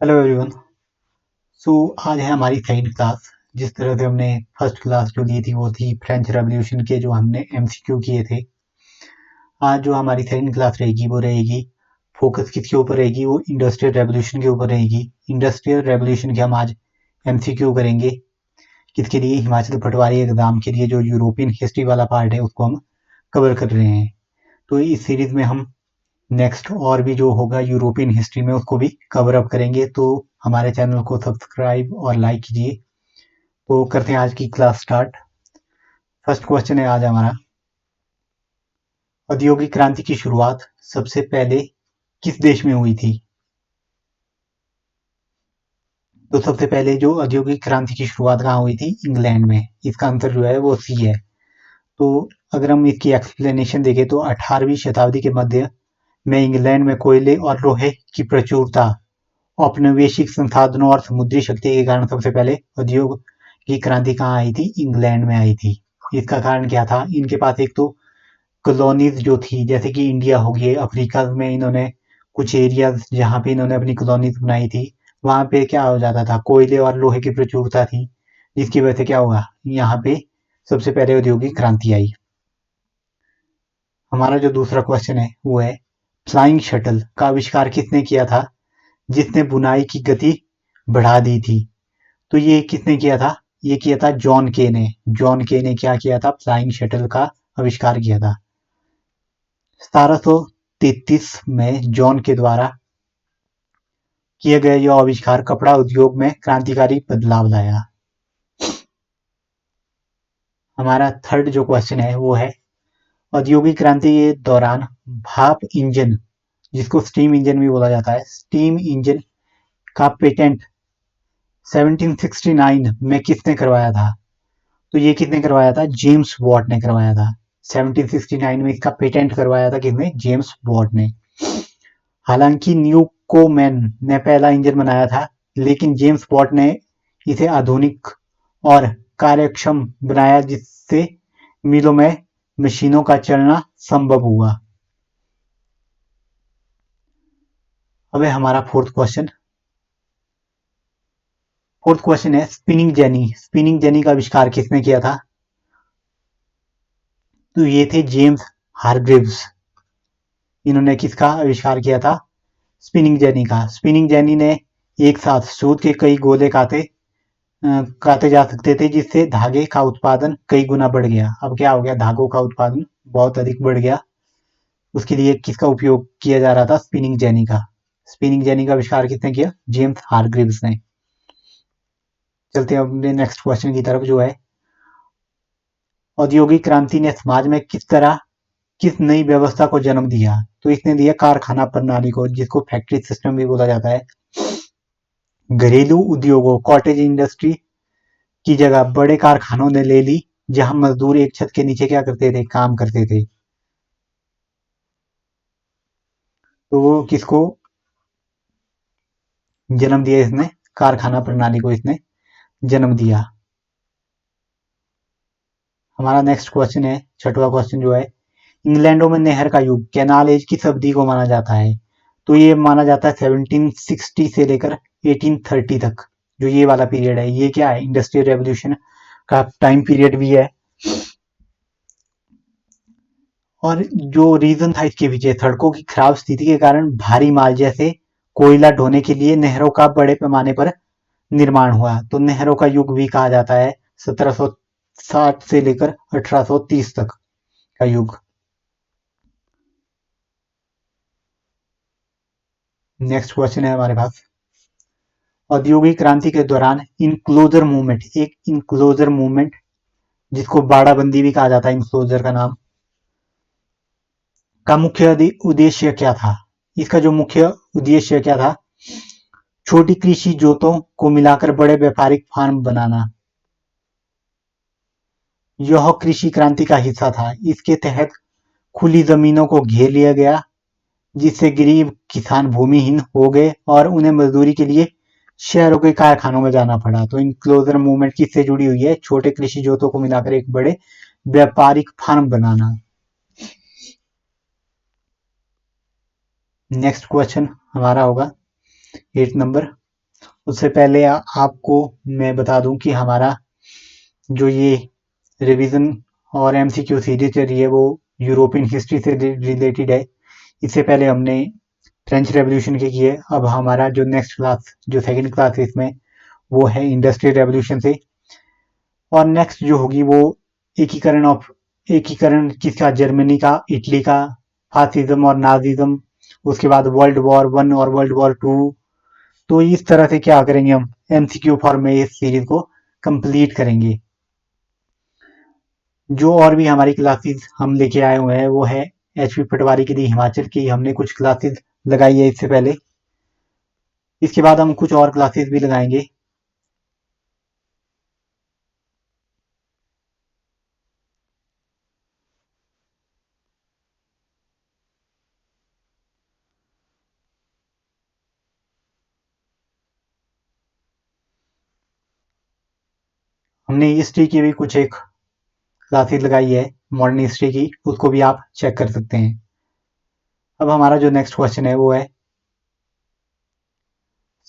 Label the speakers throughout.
Speaker 1: Hello everyone. सो आज है हमारी सेकंड क्लास। जिस तरह से हमने फर्स्ट क्लास जो ली थी वो थी फ्रेंच रेवोल्यूशन के, जो हमने एमसीक्यू किए थे। आज जो हमारी सेकंड क्लास रहेगी वो रहेगी फोकस किसके ऊपर रहेगी, वो इंडस्ट्रियल रेवोल्यूशन के ऊपर रहेगी। इंडस्ट्रियल रेवोल्यूशन के हम आज एमसीक्यू करेंगे। किसके लिए? हिमाचल पटवारी एग्जाम के लिए जो यूरोपियन हिस्ट्री वाला पार्ट है उसको हम कवर कर रहे हैं। तो इस सीरीज में हम नेक्स्ट और भी जो होगा यूरोपियन हिस्ट्री में उसको भी कवर अप करेंगे। तो हमारे चैनल को सब्सक्राइब और लाइक कीजिए। तो करते हैं आज की क्लास स्टार्ट। फर्स्ट क्वेश्चन है आज हमारा, औद्योगिक क्रांति की शुरुआत सबसे पहले किस देश में हुई थी? तो सबसे पहले जो औद्योगिक क्रांति की शुरुआत कहाँ हुई थी? इंग्लैंड में। इसका आंसर जो है वो सी है। तो अगर हम इसकी एक्सप्लेनेशन देखें तो 18वीं शताब्दी के मध्य में इंग्लैंड में कोयले और लोहे की प्रचुरता, औपनिवेशिक संसाधनों और समुद्री शक्ति के कारण सबसे पहले उद्योग की क्रांति कहाँ आई थी? इंग्लैंड में आई थी। इसका कारण क्या था? इनके पास एक तो कॉलोनीज जो थी, जैसे कि इंडिया हो गई, अफ्रीका में इन्होंने कुछ एरियाज जहाँ पे इन्होंने अपनी कॉलोनीज बनाई थी, वहां पे क्या हो जाता था, कोयले और लोहे की प्रचुरता थी, जिसकी वजह से क्या हुआ, यहाँ पे सबसे पहले औद्योगिक क्रांति आई। हमारा जो दूसरा क्वेश्चन है वो है, फ्लाइंग शटल का आविष्कार किसने किया था जिसने बुनाई की गति बढ़ा दी थी? तो ये किसने किया था? ये किया था जॉन के ने। जॉन के ने क्या किया था? फ्लाइंग शटल का आविष्कार किया था। 1733 में जॉन के द्वारा किए गए यह आविष्कार कपड़ा उद्योग में क्रांतिकारी बदलाव लाया। हमारा थर्ड जो क्वेश्चन है वो है, औद्योगिक क्रांति के दौरान भाप इंजन, जिसको स्टीम इंजन भी बोला जाता है, स्टीम इंजन का पेटेंट 1769 में किसने करवाया था? तो ये किसने करवाया था? जेम्स वॉट ने करवाया था। 1769 में इसका पेटेंट करवाया था किसने? जेम्स वॉट ने। हालांकि न्यूकोमेन ने पहला इंजन बनाया था, लेकिन जेम्स वॉट ने इसे आधुनिक और कार्यक्षम बनाया, जिससे मिलों में मशीनों का चलना संभव हुआ। अब है हमारा फोर्थ क्वेश्चन। फोर्थ क्वेश्चन है, स्पिनिंग जेनी। स्पिनिंग जेनी का आविष्कार किसने किया था? तो ये थे जेम्स हारग्रीव्स। इन्होंने किसका आविष्कार किया था? स्पिनिंग जेनी का। स्पिनिंग जेनी ने एक साथ सूत के कई गोले काटे जा सकते थे, जिससे धागे का उत्पादन कई गुना बढ़ गया। अब क्या हो गया? धागों का उत्पादन बहुत अधिक बढ़ गया। उसके लिए किसका उपयोग किया जा रहा था? स्पिनिंग जेनी का। स्पिनिंग जेनी का आविष्कार किसने किया? जेम्स हारग्रीव्स ने। चलते हैं अपने नेक्स्ट क्वेश्चन की तरफ, जो है, औद्योगिक क्रांति ने समाज में किस नई व्यवस्था को जन्म दिया? तो इसने दिया कारखाना प्रणाली को, जिसको फैक्ट्री सिस्टम भी बोला जाता है। घरेलू उद्योगों, कॉटेज इंडस्ट्री की जगह बड़े कारखानों ने ले ली, जहां मजदूर एक छत के नीचे क्या करते थे? काम करते थे। तो वो किसको जन्म दिया इसने? कारखाना प्रणाली को इसने जन्म दिया। हमारा नेक्स्ट क्वेश्चन है, छठवां क्वेश्चन, जो है, इंग्लैंडों में नहर का युग, कैनाल एज किस अवधि को माना जाता है? तो ये माना जाता है 1760 से लेकर 1830 तक। जो ये वाला पीरियड है, ये क्या है? इंडस्ट्रियल रेवोल्यूशन का टाइम पीरियड भी है। और जो रीजन था इसके पीछे, सड़कों की खराब स्थिति के कारण भारी माल जैसे कोयला ढोने के लिए नहरों का बड़े पैमाने पर निर्माण हुआ। तो नहरों का युग भी कहा जाता है 1760 से लेकर 1830 तक का युग। नेक्स्ट क्वेश्चन है हमारे पास, औद्योगिक क्रांति के दौरान इनक्लोजर मूवमेंट, एक इनक्लोजर मूवमेंट जिसको बाड़ाबंदी भी कहा जाता है, इनक्लोजर का नाम, का मुख्य उद्देश्य क्या था? इसका जो मुख्य उद्देश्य क्या था? छोटी कृषि जोतों को मिलाकर बड़े व्यापारिक फार्म बनाना। यह कृषि क्रांति का हिस्सा था। इसके तहत खुली जमीनों को घेर लिया गया, जिससे गरीब किसान भूमिहीन हो गए और उन्हें मजदूरी के लिए शहरों के कारखानों में जाना पड़ा। तो इनक्लोजर मूवमेंट किससे जुड़ी हुई है? छोटे कृषि जोतों को मिलाकर एक बड़े व्यापारिक फार्म बनाना। नेक्स्ट क्वेश्चन हमारा होगा 8 नंबर, उससे पहले आपको मैं बता दूं कि हमारा जो ये रिवीजन और एमसीक्यू सीरीज चल रही है वो यूरोपियन हिस्ट्री से रिलेटेड है। इससे पहले हमने फ्रेंच रेवोल्यूशन की है। अब हमारा जो नेक्स्ट क्लास जो सेकंड क्लास है इसमें वो है इंडस्ट्रियल रेवोल्यूशन से। और नेक्स्ट जो होगी वो एकीकरण किसका, जर्मनी का, इटली का, फासिज्म और नाजिज्म, उसके बाद वर्ल्ड वॉर वन और वर्ल्ड वॉर टू। तो इस तरह से क्या करेंगे, हम एमसीक्यू फॉर्म में इस सीरीज को कंप्लीट करेंगे। जो और भी हमारी क्लासेस हम लेके आए हुए हैं वो है एचपी पटवारी के लिए हिमाचल की हमने कुछ क्लासेस लगाई है इससे पहले। इसके बाद हम कुछ और क्लासेस भी लगाएंगे। हमने हिस्ट्री की भी कुछ एक क्लासेस लगाई है मॉडर्न हिस्ट्री की, उसको भी आप चेक कर सकते हैं। अब हमारा जो नेक्स्ट क्वेश्चन है वो है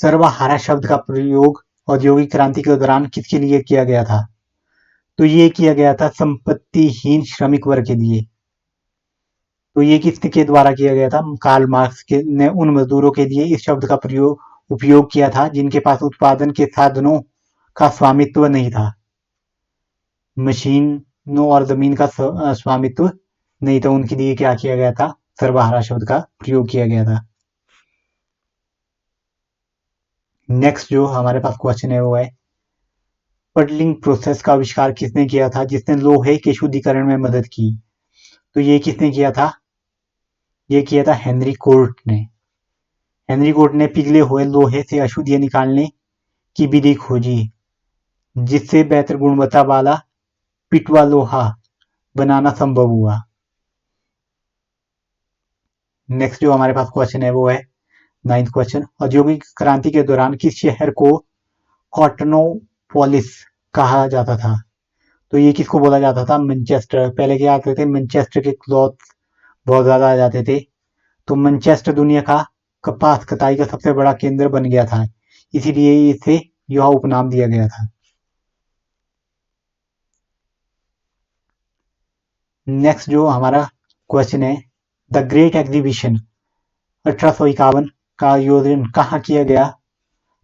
Speaker 1: सर्वहारा शब्द का प्रयोग औद्योगिक क्रांति के दौरान किसके लिए किया गया था। तो ये किया गया था संपत्तिहीन श्रमिक वर्ग के लिए। तो ये किसके द्वारा किया गया था, कार्ल मार्क्स के ने उन मजदूरों के लिए इस शब्द का उपयोग किया था जिनके पास उत्पादन के साधनों का स्वामित्व नहीं था। मशीनों और जमीन का स्वामित्व नहीं था, उनके लिए क्या किया गया था, सर्वहारा शब्द का प्रयोग किया गया था। नेक्स्ट जो हमारे पास क्वेश्चन है वो है पडलिंग प्रोसेस का आविष्कार किसने किया था जिसने लोहे के शुद्धिकरण में मदद की। तो ये किसने किया था, ये किया था हेनरी कोर्ट ने। हेनरी कोर्ट ने पिघले हुए लोहे से अशुद्धियां निकालने की विधि खोजी जिससे बेहतर गुणवत्ता वाला पिटवा लोहा बनाना संभव हुआ। नेक्स्ट जो हमारे पास क्वेश्चन है वो है नाइन्थ क्वेश्चन, औद्योगिक क्रांति के दौरान किस शहर को कॉटनोपोलिस कहा जाता था। तो ये किसको बोला जाता था, मैनचेस्टर। पहले क्या आते थे, मैनचेस्टर के क्लॉथ बहुत ज्यादा आ जाते थे, तो मैनचेस्टर दुनिया का कपास कताई का सबसे बड़ा केंद्र बन गया था, इसीलिए इसे यह उपनाम दिया गया था। नेक्स्ट जो हमारा क्वेश्चन है द ग्रेट एग्जीबिशन 1851 का आयोजन कहाँ किया गया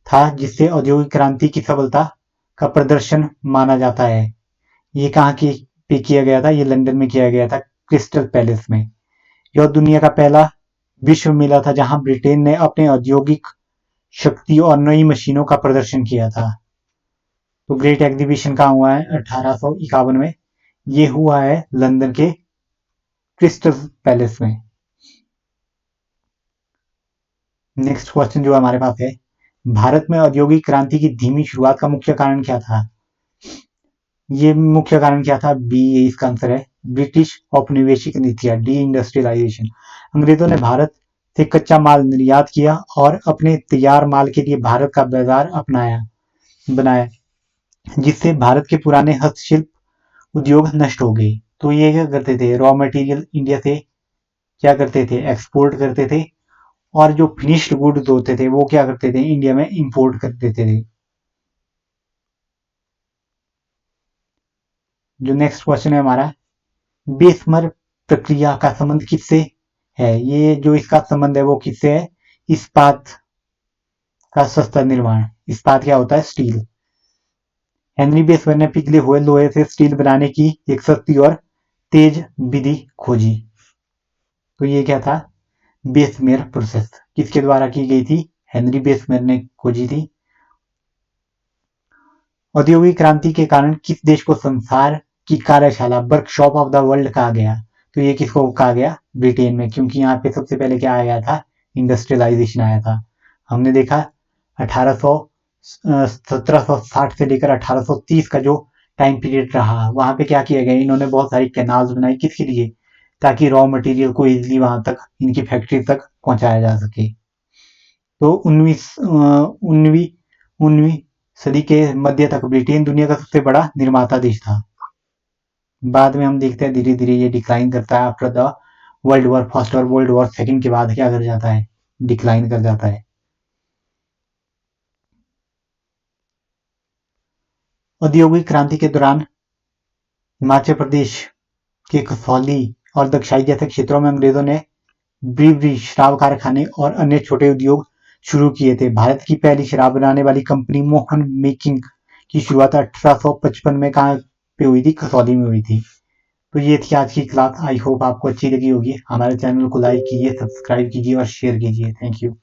Speaker 1: था जिससे औद्योगिक क्रांति की सफलता का प्रदर्शन माना जाता है। ये कहाँ की पे किया गया था, ये लंदन में किया गया था, क्रिस्टल पैलेस में। यह दुनिया का पहला विश्व मेला था जहां ब्रिटेन ने अपने औद्योगिक शक्ति और नई मशीनों का प्रदर्शन किया था। तो ग्रेट एग्जीबिशन कहाँ हुआ है, 1851 में। ये हुआ है लंदन के क्रिस्टल पैलेस में। नेक्स्ट क्वेश्चन जो हमारे पास है भारत में औद्योगिक क्रांति की धीमी शुरुआत का मुख्य कारण क्या था। ये मुख्य कारण क्या था, बी, इसका आंसर है ब्रिटिश औपनिवेशिक नीतियां, डी इंडस्ट्रियलाइजेशन। अंग्रेजों ने भारत से कच्चा माल निर्यात किया और अपने तैयार माल के लिए भारत का बाजार बनाया जिससे भारत के पुराने हस्तशिल्प उद्योग नष्ट हो गए। तो ये क्या करते थे, रॉ मटेरियल इंडिया से क्या करते थे, एक्सपोर्ट करते थे, और जो फिनिश्ड गुड्स होते थे वो क्या करते थे, इंडिया में इंपोर्ट कर देते थे। जो नेक्स्ट क्वेश्चन है हमारा बेसमर प्रक्रिया का संबंध किससे है। ये जो इसका संबंध है वो किससे है, इस्पात का सस्ता निर्माण। इस्पात क्या होता है, स्टील। हेनरी बेसमर ने पिघले हुए लोहे से स्टील बनाने की एक सस्ती और तेज विधि खोजी। तो ये क्या था, बेसमेर प्रोसेस किसके द्वारा की गई थी, हेनरी बेसमेर ने खोजी थी। औद्योगिक क्रांति के कारण किस देश को संसार की कार्यशाला वर्कशॉप ऑफ द वर्ल्ड कहा गया। तो ये किसको कहा गया, ब्रिटेन में, क्योंकि यहाँ पे सबसे पहले क्या आया था, इंडस्ट्रियलाइजेशन आया था। हमने देखा 1760 से लेकर 1830 का जो टाइम पीरियड रहा वहां पे क्या किया गया, इन्होंने बहुत सारी कैनाल्स बनाई किसके लिए, ताकि रॉ मटेरियल को इजिली वहां तक इनकी फैक्ट्री तक पहुंचाया जा सके। तो 19वीं सदी के मध्य तक ब्रिटेन दुनिया का सबसे बड़ा निर्माता देश था। बाद में हम देखते हैं धीरे धीरे ये डिक्लाइन करता है, after the world war first और वर्ल्ड वॉर सेकंड के बाद क्या कर जाता है, डिक्लाइन कर जाता है। औद्योगिक क्रांति के दौरान हिमाचल प्रदेश के कसौली और दक्षाई जैसे क्षेत्रों में अंग्रेजों ने ब्रीवरी शराब कारखाने और अन्य छोटे उद्योग शुरू किए थे। भारत की पहली शराब बनाने वाली कंपनी मोहन मेकिंग की शुरुआत 1855 में कहाँ पे हुई थी? कसौली में हुई थी। तो ये थी आज की क्लास। आई होप आपको अच्छी लगी होगी। हमारे चैनल को लाइक कीजिए, सब्सक्राइब कीजिए और शेयर कीजिए। Thank you.